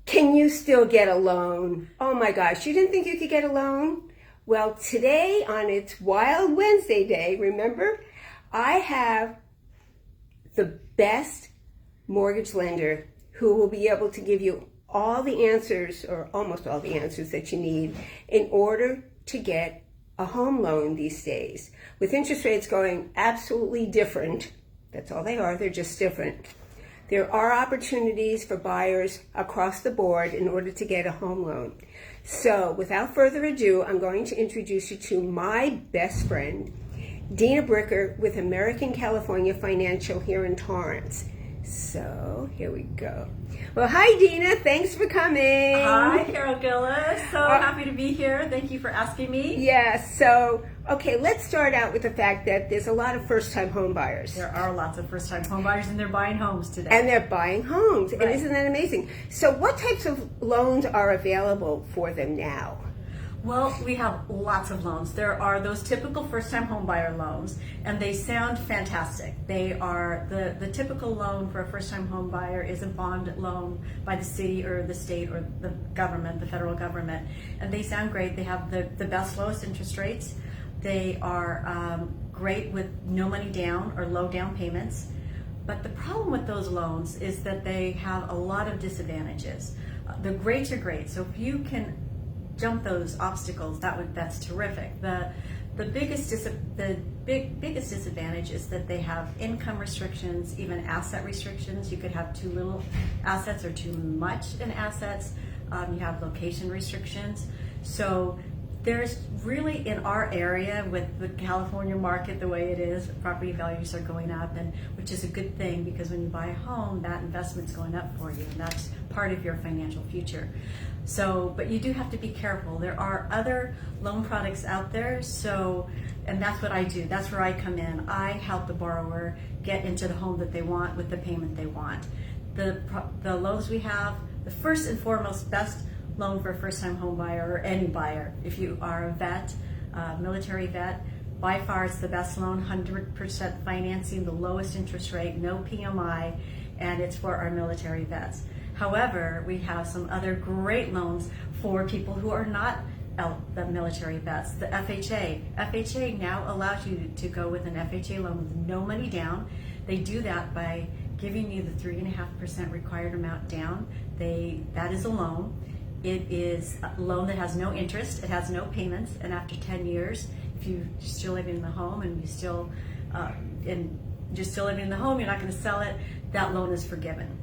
Can you still get a loan? Oh my gosh, you didn't think you could get a loan? Well, today on its Wild Wednesday day, remember, I have the best mortgage lender who will be able to give you all the answers, or almost all the answers that you need in order to get a home loan these days. With interest rates going absolutely different, that's all they are, they're just different. There are opportunities for buyers across the board in order to get a home loan. So without further ado, I'm going to introduce you to my best friend, Dena Bricker with American California Financial here in Torrance. So here we go. Well, hi Dena, thanks for coming. Hi Carol Gillis, so happy to be here. Thank you for asking me. Yes, so okay, let's start out with the fact that there's a lot of first-time home buyers. There are lots of first-time home buyers and they're buying homes today. And they're buying homes, Right. and isn't that amazing? So what types of loans are available for them now? Well, we have lots of loans. There are those typical first-time home buyer loans, and they sound fantastic. They are, the typical loan for a first-time home buyer is a bond loan by the city or the state or the government, the federal government, and they sound great. They have the best, lowest interest rates. They are great with no money down or low down payments. But the problem with those loans is that they have a lot of disadvantages. The rates are great, so if you can jump those obstacles, that's terrific. The biggest disadvantage is that they have income restrictions, even asset restrictions. You could have too little assets or too much in assets. You have location restrictions. So there's really, in our area with the California market the way it is, property values are going up, and which is a good thing because when you buy a home, that investment's going up for you, and that's part of your financial future. So, but you do have to be careful. There are other loan products out there, so, and that's what I do. That's where I come in. I help the borrower get into the home that they want with the payment they want. The loans we have, the first and foremost best loan for a first-time home buyer or any buyer, if you are a vet, military vet, by far it's the best loan, 100% financing, the lowest interest rate, no PMI, and it's for our military vets. However, we have some other great loans for people who are not the military vets. The FHA. FHA now allows you to go with an FHA loan with no money down. They do that by giving you the 3.5% required amount down. That is a loan. It is a loan that has no interest, it has no payments, and after 10 years, if you're still living in the home and you're still living in the home, you're not going to sell it, that loan is forgiven.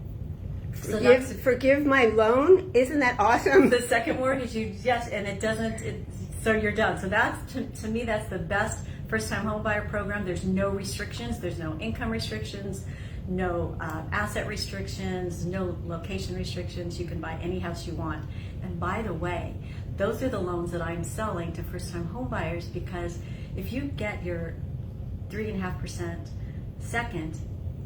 So Forgive my loan? Isn't that awesome? The second mortgage, yes, and it doesn't, so you're done. So that's, to me, that's the best first-time home buyer program. There's no restrictions, there's no income restrictions, no asset restrictions, no location restrictions. You can buy any house you want. And by the way, those are the loans that I'm selling to first-time home buyers, because if you get your 3.5% second,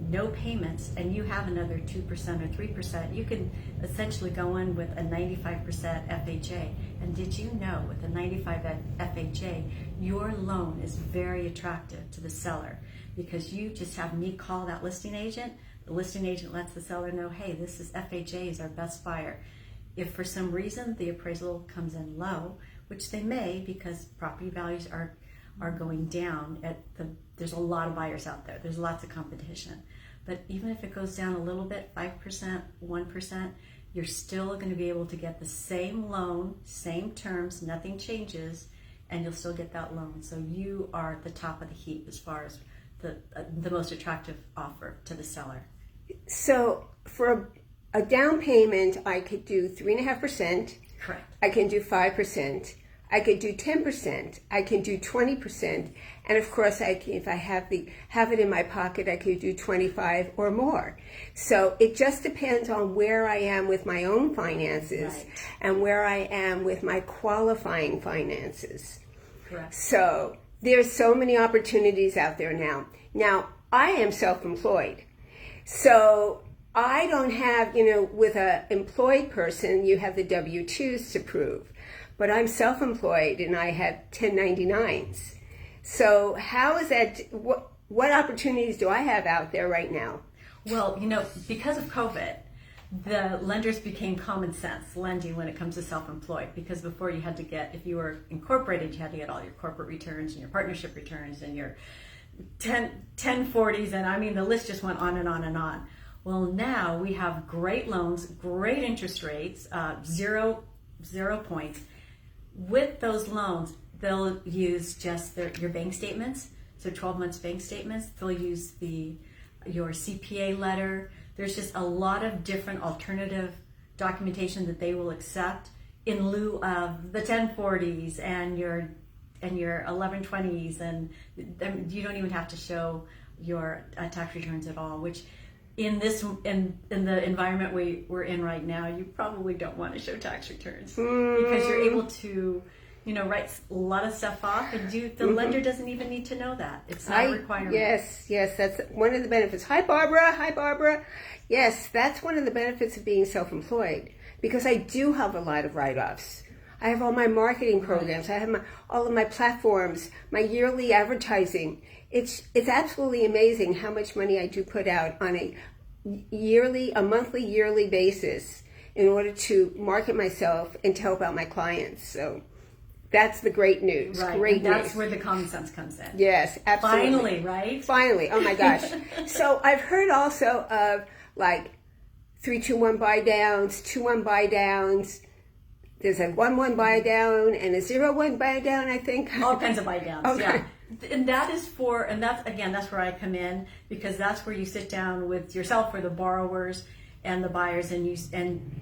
no payments, and you have another 2% or 3%, you can essentially go in with a 95% FHA. And did you know with a 95 FHA, your loan is very attractive to the seller, because you just have me call that listing agent. The listing agent lets the seller know, hey, this is FHA is our best buyer. If for some reason the appraisal comes in low, which they may because property values are going down, there's a lot of buyers out there. There's lots of competition. But even if it goes down a little bit, 5%, 1%, you're still going to be able to get the same loan, same terms, nothing changes, and you'll still get that loan. So you are at the top of the heap as far as the most attractive offer to the seller. So for a down payment, I could do 3.5%. Correct. I can do 5%. I could do 10%. I can do 20%. And of course, if I have it in my pocket, I could do 25 or more. So it just depends on where I am with my own finances, Right. and where I am with my qualifying finances. Correct. So there's so many opportunities out there now. Now, I am self-employed. So I don't have, with an employed person, you have the W-2s to prove. But I'm self-employed and I have 1099s. So how is that, what opportunities do I have out there right now? Well, because of COVID, the lenders became common sense lending when it comes to self-employed, because before you had to get, if you were incorporated, you had to get all your corporate returns and your partnership returns and your 1040s, and I mean the list just went on and on and on. Well, now we have great loans, great interest rates, 0 points. With those loans, they'll use just your bank statements, so 12 months bank statements. They'll use your CPA letter. There's just a lot of different alternative documentation that they will accept in lieu of the 1040s and your 1120s, and you don't even have to show your tax returns at all, which in the environment we're in right now, you probably don't want to show tax returns because you're able to, write a lot of stuff off, and the lender doesn't even need to know that. It's not a requirement. Yes, that's one of the benefits. Hi, Barbara. Yes, that's one of the benefits of being self-employed, because I do have a lot of write-offs. I have all my marketing programs. I have all of my platforms, my yearly advertising. It's absolutely amazing how much money I do put out on a monthly, yearly basis in order to market myself and to help out my clients. So that's the great news. Right. Great and that's news. where the common sense comes in. Yes, absolutely. Finally, right? Finally. Oh my gosh. So I've heard also of like 3-2-1 buy downs, 2-1 buy downs. There's a 1-1 buy down and a 0-1 buy down, I think. All kinds of buy downs. Okay. Yeah. And that's where I come in, because that's where you sit down with yourself, or the borrowers and the buyers, and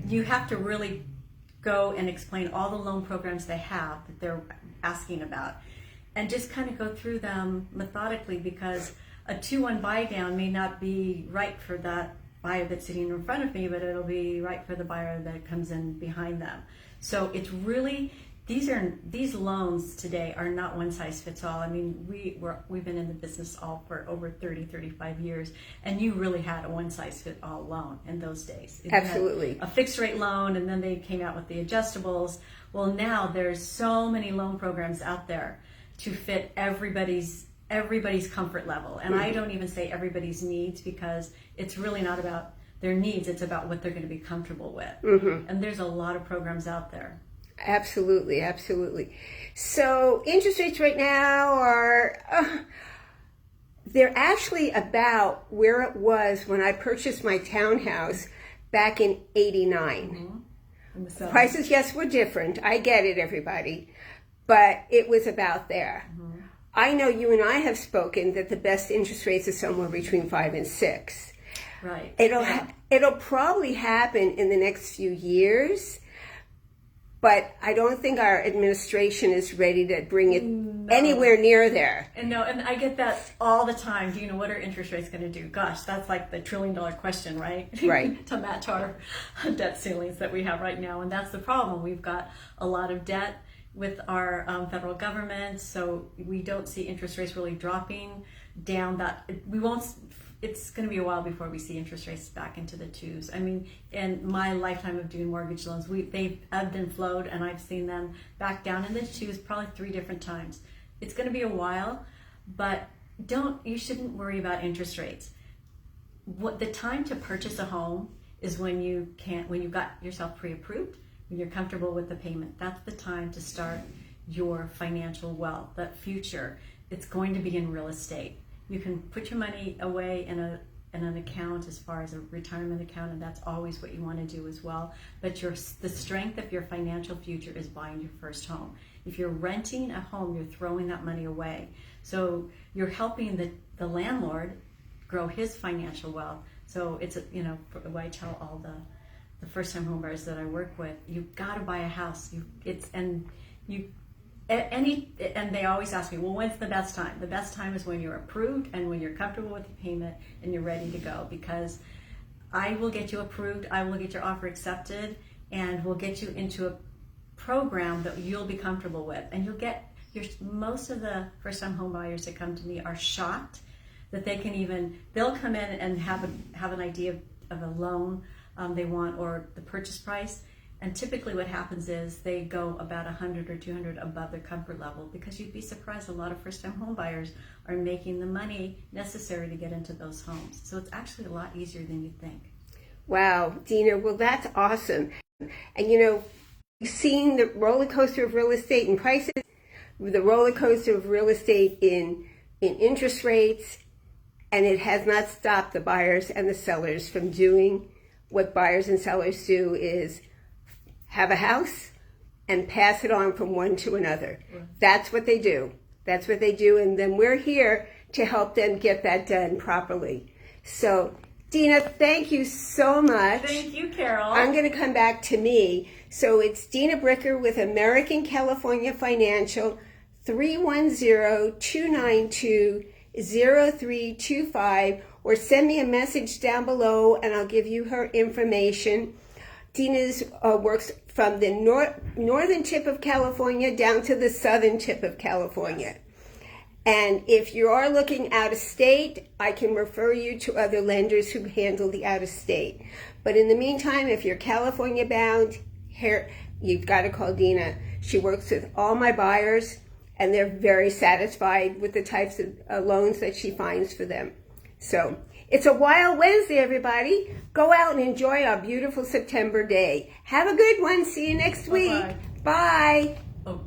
you have to really go and explain all the loan programs they have that they're asking about, and just kind of go through them methodically, because a 2-1 buy down may not be right for that buyer that's sitting in front of me, but it'll be right for the buyer that comes in behind them. So it's really, these loans today are not one size fits all. I mean, we've been in the business all for over 35 years, and you really had a one size fit all loan in those days. Absolutely. A fixed rate loan, and then they came out with the adjustables. Well, now there's so many loan programs out there to fit everybody's comfort level. And I don't even say everybody's needs, because it's really not about their needs, it's about what they're going to be comfortable with. And there's a lot of programs out there. Absolutely. So interest rates right now are, they're actually about where it was when I purchased my townhouse back in '89. Prices, yes, were different. I get it, everybody. But it was about there. I know you and I have spoken that the best interest rates are somewhere between 5 and 6. Right. It'll probably happen in the next few years, but I don't think our administration is ready to bring it anywhere near there. And I get that all the time. Do you know what are interest rates going to do? Gosh, that's like the $1 trillion question, right? Right. To match our debt ceilings that we have right now. And that's the problem. We've got a lot of debt with our federal government, so we don't see interest rates really dropping down. It's going to be a while before we see interest rates back into the 2s. I mean, in my lifetime of doing mortgage loans, they've ebbed and flowed, and I've seen them back down in the 2s probably 3 different times. It's going to be a while, but you shouldn't worry about interest rates. The time to purchase a home is when you've got yourself pre-approved, when you're comfortable with the payment. That's the time to start your financial wealth, that future. It's going to be in real estate. You can put your money away in an account as far as a retirement account, and that's always what you want to do as well. But the strength of your financial future is buying your first home. If you're renting a home, you're throwing that money away. So you're helping the landlord grow his financial wealth. So it's what I tell all the first-time homebuyers that I work with, you've got to buy a house. And they always ask me, well, when's the best time? The best time is when you're approved and when you're comfortable with the payment and you're ready to go, because I will get you approved, I will get your offer accepted, and we'll get you into a program that you'll be comfortable with. And most of the first-time homebuyers that come to me are shocked that they'll come in and have an idea of a loan they want, or the purchase price, and typically what happens is they go about 100 or 200 above their comfort level, because you'd be surprised a lot of first-time home buyers are making the money necessary to get into those homes. So it's actually a lot easier than you think. Wow, Dena, well, that's awesome. And you know, seeing the roller coaster of real estate and prices, the roller coaster of real estate in interest rates, and it has not stopped the buyers and the sellers from doing what buyers and sellers do, is have a house and pass it on from one to another. That's what they do. That's what they do, and then we're here to help them get that done properly. So, Dena, thank you so much. Thank you, Carol. I'm going to come back to me. So it's Dena Bricker with American California Financial, 310-292-0325, or send me a message down below and I'll give you her information. Dena's works from the northern tip of California down to the southern tip of California. And if you are looking out of state, I can refer you to other lenders who handle the out of state. But in the meantime, if you're California bound, here you've got to call Dena. She works with all my buyers, and they're very satisfied with the types of loans that she finds for them. So it's a wild Wednesday, everybody. Go out and enjoy our beautiful September day. Have a good one. See you next week. Bye-bye. Bye. Oh.